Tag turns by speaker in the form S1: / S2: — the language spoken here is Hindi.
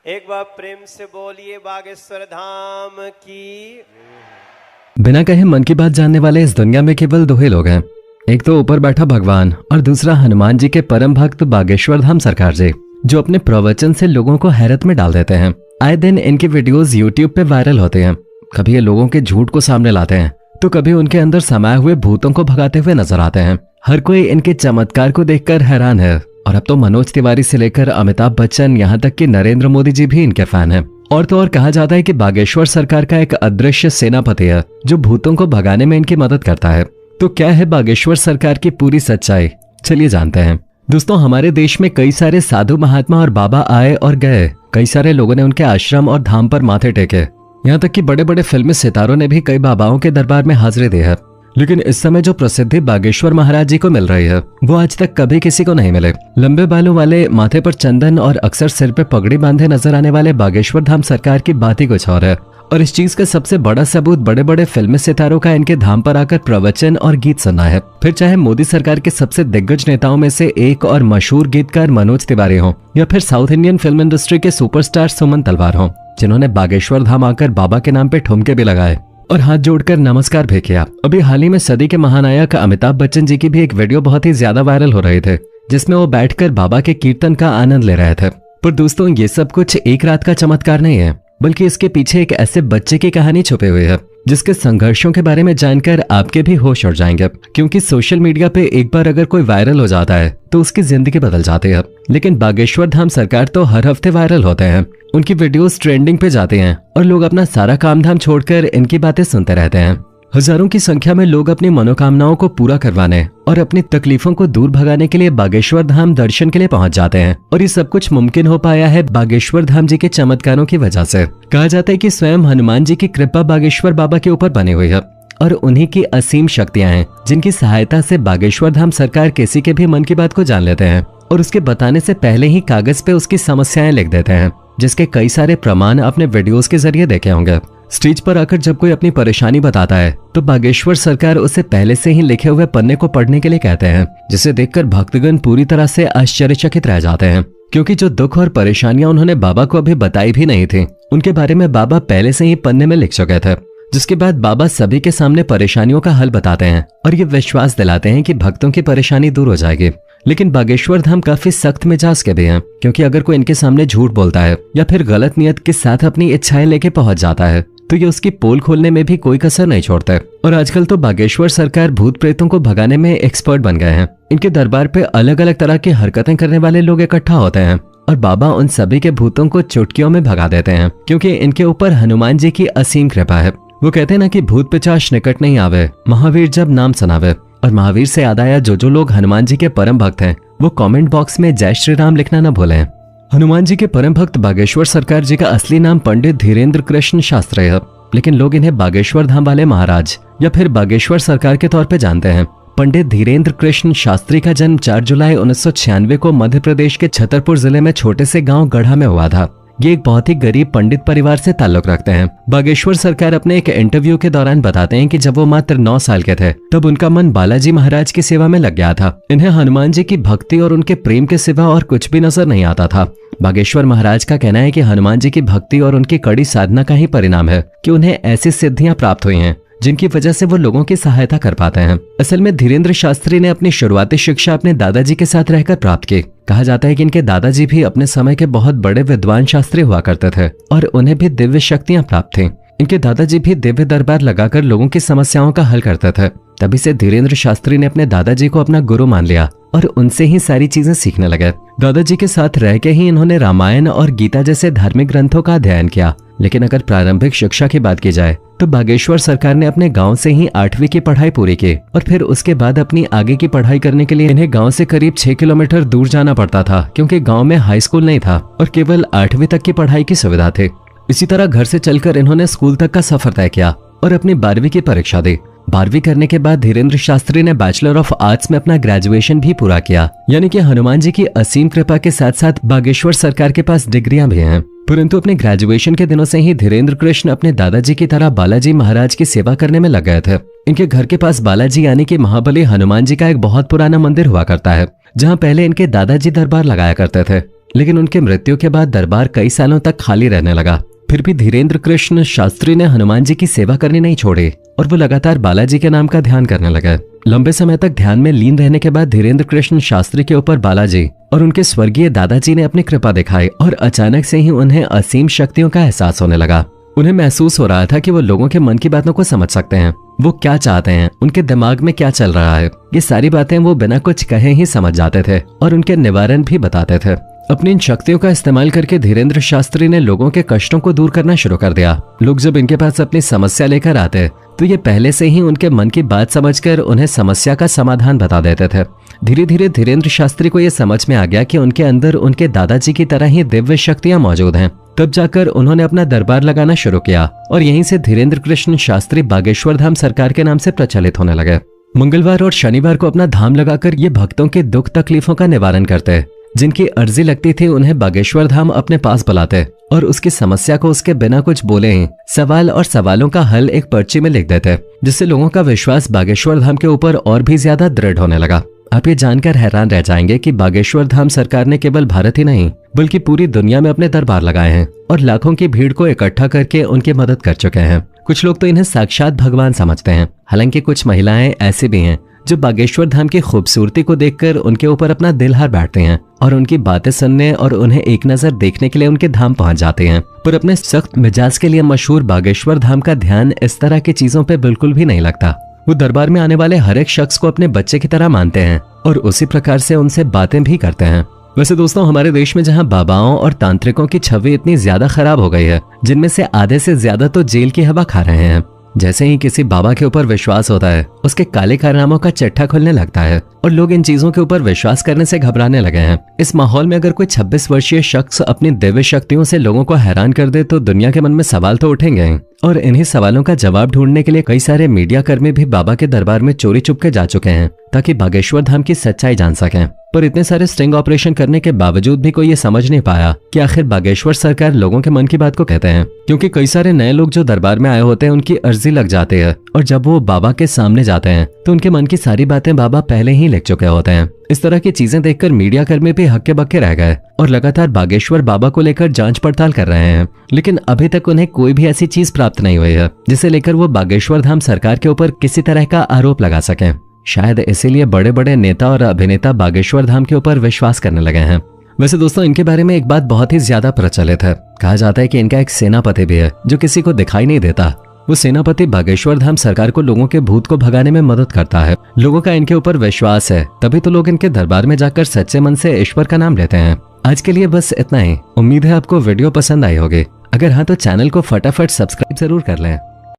S1: एक बार प्रेम से बोलिए बागेश्वर धाम की।
S2: बिना कहे मन की बात जानने वाले इस दुनिया में केवल दो ही लोग हैं, एक तो ऊपर बैठा भगवान और दूसरा हनुमान जी के परम भक्त बागेश्वर धाम सरकार जी, जो अपने प्रवचन से लोगों को हैरत में डाल देते हैं। आए दिन इनके वीडियोस यूट्यूब पे वायरल होते हैं। कभी ये लोगों के झूठ को सामने लाते हैं तो कभी उनके अंदर समाये हुए भूतों को भगाते हुए नजर आते हैं। हर कोई इनके चमत्कार को देखकर हैरान है और अब तो मनोज तिवारी से लेकर अमिताभ बच्चन यहाँ तक कि नरेंद्र मोदी जी भी इनके फैन हैं। और तो और कहा जाता है कि बागेश्वर सरकार का एक अदृश्य सेनापति है जो भूतों को भगाने में इनकी मदद करता है। तो क्या है बागेश्वर सरकार की पूरी सच्चाई, चलिए जानते हैं। दोस्तों, हमारे देश में कई सारे साधु महात्मा और बाबा आए और गए। कई सारे लोगों ने उनके आश्रम और धाम पर माथे टेके। यहाँ तक कि बड़े बड़े फिल्मी सितारों ने भी कई बाबाओं के दरबार में हाजिरी दी है। लेकिन इस समय जो प्रसिद्धि बागेश्वर महाराज जी को मिल रही है वो आज तक कभी किसी को नहीं मिले। लंबे बालों वाले, माथे पर चंदन और अक्सर सिर पे पगड़ी बांधे नजर आने वाले बागेश्वर धाम सरकार की बात ही कुछ और है। और इस चीज का सबसे बड़ा सबूत बड़े बड़े फिल्मी सितारों का इनके धाम पर आकर प्रवचन और गीत सुनना है। फिर चाहे मोदी सरकार के सबसे दिग्गज नेताओं में से एक और मशहूर गीतकार मनोज तिवारी हो, या फिर साउथ इंडियन फिल्म इंडस्ट्री के सुपरस्टार सुमन तलवार हो, जिन्होंने बागेश्वर धाम आकर बाबा के नाम पे ठुमके भी लगाए और हाथ जोड़कर नमस्कार भी किया। अभी हाल ही में सदी के महानायक अमिताभ बच्चन जी की भी एक वीडियो बहुत ही ज्यादा वायरल हो रही थे, जिसमें वो बैठकर बाबा के कीर्तन का आनंद ले रहे थे। पर दोस्तों, ये सब कुछ एक रात का चमत्कार नहीं है, बल्कि इसके पीछे एक ऐसे बच्चे की कहानी छुपी हुई है जिसके संघर्षों के बारे में जानकर आपके भी होश उड़ जाएंगे। क्योंकि सोशल मीडिया पे एक बार अगर कोई वायरल हो जाता है तो उसकी जिंदगी बदल जाती है। लेकिन बागेश्वर धाम सरकार तो हर हफ्ते वायरल होते हैं। उनकी वीडियोस ट्रेंडिंग पे जाते हैं और लोग अपना सारा काम धाम छोड़कर इनकी बातें सुनते रहते हैं। हजारों की संख्या में लोग अपनी मनोकामनाओं को पूरा करवाने और अपनी तकलीफों को दूर भगाने के लिए बागेश्वर धाम दर्शन के लिए पहुंच जाते हैं। और ये सब कुछ मुमकिन हो पाया है बागेश्वर धाम जी के चमत्कारों की वजह से। कहा जाता है कि स्वयं हनुमान जी की कृपा बागेश्वर बाबा के ऊपर बनी हुई है और उन्हीं की असीम शक्तियां हैं, जिनकी सहायता से बागेश्वर धाम सरकार किसी के भी मन की बात को जान लेते हैं और उसके बताने से पहले ही कागज पे उसकी समस्याएं लिख देते हैं, जिसके कई सारे प्रमाण अपने वीडियोस के जरिए देखे होंगे। स्टेज पर आकर जब कोई अपनी परेशानी बताता है तो बागेश्वर सरकार उसे पहले से ही लिखे हुए पन्ने को पढ़ने के लिए कहते हैं, जिसे देखकर भक्तगण पूरी तरह से आश्चर्यचकित रह जाते हैं। क्योंकि जो दुख और परेशानियां उन्होंने बाबा को अभी बताई भी नहीं थी, उनके बारे में बाबा पहले से ही पन्ने में लिख चुके थे। जिसके बाद बाबा सभी के सामने परेशानियों का हल बताते हैं और ये विश्वास दिलाते हैं कि भक्तों की परेशानी दूर हो जाएगी। लेकिन बागेश्वर धाम काफी सख्त मिजाज के भी हैं, क्योंकि अगर कोई इनके सामने झूठ बोलता है या फिर गलत नियत के साथ अपनी इच्छाएं लेके पहुंच जाता है तो ये उसकी पोल खोलने में भी कोई कसर नहीं छोड़ते। और आजकल तो बागेश्वर सरकार भूत प्रेतों को भगाने में एक्सपर्ट बन गए हैं। इनके दरबार पे अलग अलग तरह की हरकतें करने वाले लोग इकट्ठा होते हैं और बाबा उन सभी के भूतों को चुटकियों में भगा देते हैं, क्योंकि इनके ऊपर हनुमान जी की असीम कृपा है। वो कहते हैं ना कि भूत पिशाच निकट नहीं आवे, महावीर जब नाम सुनावे। और महावीर से याद आया, जो लोग हनुमान जी के परम भक्त हैं वो कमेंट बॉक्स में जय श्री राम लिखना न भूलें। हनुमान जी के परम भक्त बागेश्वर सरकार जी का असली नाम पंडित धीरेन्द्र कृष्ण शास्त्री है, लेकिन लोग इन्हें बागेश्वर धाम वाले महाराज या फिर बागेश्वर सरकार के तौर पे जानते हैं। पंडित धीरेन्द्र कृष्ण शास्त्री का जन्म 4 जुलाई 1996 को मध्य प्रदेश के छतरपुर जिले में छोटे से गांव गढ़ा में हुआ था। ये एक बहुत ही गरीब पंडित परिवार से ताल्लुक रखते हैं। बागेश्वर सरकार अपने एक इंटरव्यू के दौरान बताते हैं कि जब वो मात्र 9 साल के थे तब उनका मन बालाजी महाराज की सेवा में लग गया था। इन्हें हनुमान जी की भक्ति और उनके प्रेम के सिवा और कुछ भी नजर नहीं आता था। बागेश्वर महाराज का कहना है कि हनुमान जी की भक्ति और उनकी कड़ी साधना का ही परिणाम है कि उन्हें ऐसी सिद्धियां प्राप्त हुई हैं जिनकी वजह से वो लोगों की सहायता कर पाते हैं। असल में धीरेन्द्र शास्त्री ने अपनी शुरुआती शिक्षा अपने दादाजी के साथ रहकर प्राप्त की। कहा जाता है कि इनके दादाजी भी अपने समय के बहुत बड़े विद्वान शास्त्री हुआ करते थे और उन्हें भी दिव्य शक्तियां प्राप्त थीं। इनके दादाजी भी दिव्य दरबार लगाकर लोगों की समस्याओं का हल करते थे। तभी से धीरेन्द्र शास्त्री ने अपने दादाजी को अपना गुरु मान लिया और उनसे ही सारी चीजें सीखने लगे। दादाजी के साथ रह के ही इन्होंने रामायण और गीता जैसे धार्मिक ग्रंथों का अध्ययन किया। लेकिन अगर प्रारंभिक शिक्षा की बात की जाए तो बागेश्वर सरकार ने अपने गांव से ही 8वीं की पढ़ाई पूरी की और फिर उसके बाद अपनी आगे की पढ़ाई करने के लिए इन्हें गांव से करीब 6 किलोमीटर दूर जाना पड़ता था, क्योंकि गांव में हाई स्कूल नहीं था और केवल 8वीं तक की पढ़ाई की सुविधा थी। इसी तरह घर से चलकर इन्होंने स्कूल तक का सफर तय किया और अपनी 12वीं की परीक्षा दी। 12वीं करने के बाद धीरेन्द्र शास्त्री ने बैचलर ऑफ आर्ट्स में अपना ग्रेजुएशन भी पूरा किया। यानी कि हनुमान जी की असीम कृपा के साथ साथ बागेश्वर सरकार के पास डिग्रियां भी हैं। परंतु अपने ग्रेजुएशन के दिनों से ही धीरेन्द्र कृष्ण अपने दादाजी की तरह बालाजी महाराज की सेवा करने में लग गए थे। इनके घर के पास बालाजी यानी कि महाबली हनुमान जी का एक बहुत पुराना मंदिर हुआ करता है, जहां पहले इनके दादाजी दरबार लगाया करते थे। लेकिन उनके मृत्यु के बाद दरबार कई सालों तक खाली रहने लगा। फिर भी धीरेन्द्र कृष्ण शास्त्री ने हनुमान जी की सेवा करनी नहीं छोड़ी और वो लगातार बालाजी के नाम का ध्यान करने लगे। लंबे समय तक ध्यान में लीन रहने के बाद धीरेन्द्र कृष्ण शास्त्री के ऊपर बालाजी और उनके स्वर्गीय दादाजी ने अपनी कृपा दिखाई और अचानक से ही उन्हें असीम शक्तियों का एहसास होने लगा। उन्हें महसूस हो रहा था कि वो लोगों के मन की बातों को समझ सकते हैं, वो क्या चाहते हैं, उनके दिमाग में क्या चल रहा है। ये सारी बातें वो बिना कुछ कहे ही समझ जाते थे और उनके निवारण भी बताते थे। अपनी इन शक्तियों का इस्तेमाल करके धीरेन्द्र शास्त्री ने लोगों के कष्टों को दूर करना शुरू कर दिया। लोग जब इनके पास अपनी समस्या लेकर आते तो ये पहले से ही उनके मन की बात समझकर उन्हें समस्या का समाधान बता देते थे। धीरे धीरे धीरेन्द्र शास्त्री को यह समझ में आ गया कि उनके अंदर उनके दादाजी की तरह ही दिव्य शक्तियां मौजूद हैं। तब जाकर उन्होंने अपना दरबार लगाना शुरू किया और यहीं से धीरेन्द्र कृष्ण शास्त्री बागेश्वर धाम सरकार के नाम से प्रचलित होने लगे। मंगलवार और शनिवार को अपना धाम लगाकर ये भक्तों के दुख तकलीफों का निवारण करते। जिनकी अर्जी लगती थी उन्हें बागेश्वर धाम अपने पास बुलाते और उसकी समस्या को उसके बिना कुछ बोले ही सवाल और सवालों का हल एक पर्ची में लिख देते, जिससे लोगों का विश्वास बागेश्वर धाम के ऊपर और भी ज्यादा दृढ़ होने लगा। आप ये जानकर हैरान रह जाएंगे कि बागेश्वर धाम सरकार ने केवल भारत ही नहीं बल्कि पूरी दुनिया में अपने दरबार लगाए हैं और लाखों की भीड़ को इकट्ठा करके उनकी मदद कर चुके हैं। कुछ लोग तो इन्हें साक्षात भगवान समझते हैं, हालांकि कुछ महिलाएं ऐसी भी हैं जो बागेश्वर धाम की खूबसूरती को देखकर उनके ऊपर अपना दिल हार बैठते हैं और उनकी बातें सुनने और उन्हें एक नजर देखने के लिए उनके धाम पहुंच जाते हैं। पर अपने सख्त मिजाज के लिए मशहूर बागेश्वर धाम का ध्यान इस तरह की चीजों पे बिल्कुल भी नहीं लगता। वो दरबार में आने वाले हर एक शख्स को अपने बच्चे की तरह मानते हैं और उसी प्रकार से उनसे बातें भी करते हैं। वैसे दोस्तों, हमारे देश में जहां बाबाओं और तांत्रिकों की छवि इतनी ज्यादा खराब हो गई है, जिनमें से आधे से ज्यादा तो जेल की हवा खा रहे हैं। जैसे ही किसी बाबा के ऊपर विश्वास होता है, उसके काले कारनामों का चिट्ठा खुलने लगता है और लोग इन चीजों के ऊपर विश्वास करने से घबराने लगे हैं। इस माहौल में अगर कोई 26 वर्षीय शख्स अपनी दिव्य शक्तियों से लोगों को हैरान कर दे तो दुनिया के मन में सवाल तो उठेंगे और इन्हीं सवालों का जवाब ढूंढने के लिए कई सारे मीडिया कर्मी भी बाबा के दरबार में चोरी चुपके जा चुके हैं ताकि बागेश्वर धाम की सच्चाई जान सकें। पर इतने सारे स्टिंग ऑपरेशन करने के बावजूद भी कोई ये समझ नहीं पाया कि आखिर बागेश्वर सरकार लोगों के मन की बात को कहते हैं, क्योंकि कई सारे नए लोग जो दरबार में आए होते हैं उनकी अर्जी लग जाती है और जब वो बाबा के सामने जाते हैं तो उनके मन की सारी बातें बाबा पहले ही लिख चुके होते हैं। इस तरह की चीजें देखकर मीडिया कर्मी भी हक्के बक्के रह गए और लगातार बागेश्वर बाबा को लेकर जांच पड़ताल कर रहे हैं, लेकिन अभी तक उन्हें कोई भी ऐसी चीज प्राप्त नहीं हुई है जिसे लेकर वो बागेश्वर धाम सरकार के ऊपर किसी तरह का आरोप लगा सकें। शायद इसीलिए बड़े बड़े नेता और अभिनेता बागेश्वर धाम के ऊपर विश्वास करने लगे हैं। वैसे दोस्तों, इनके बारे में एक बात बहुत ही ज्यादा प्रचलित है। कहा जाता है कि इनका एक सेनापति भी है जो किसी को दिखाई नहीं देता। वो सेनापति बागेश्वर धाम सरकार को लोगों के भूत को भगाने में मदद करता है। लोगों का इनके ऊपर विश्वास है, तभी तो लोग इनके दरबार में जाकर सच्चे मन से ईश्वर का नाम लेते हैं। आज के लिए बस इतना ही। उम्मीद है आपको वीडियो पसंद आई होगी। अगर हाँ तो चैनल को फटाफट सब्सक्राइब जरूर कर लें।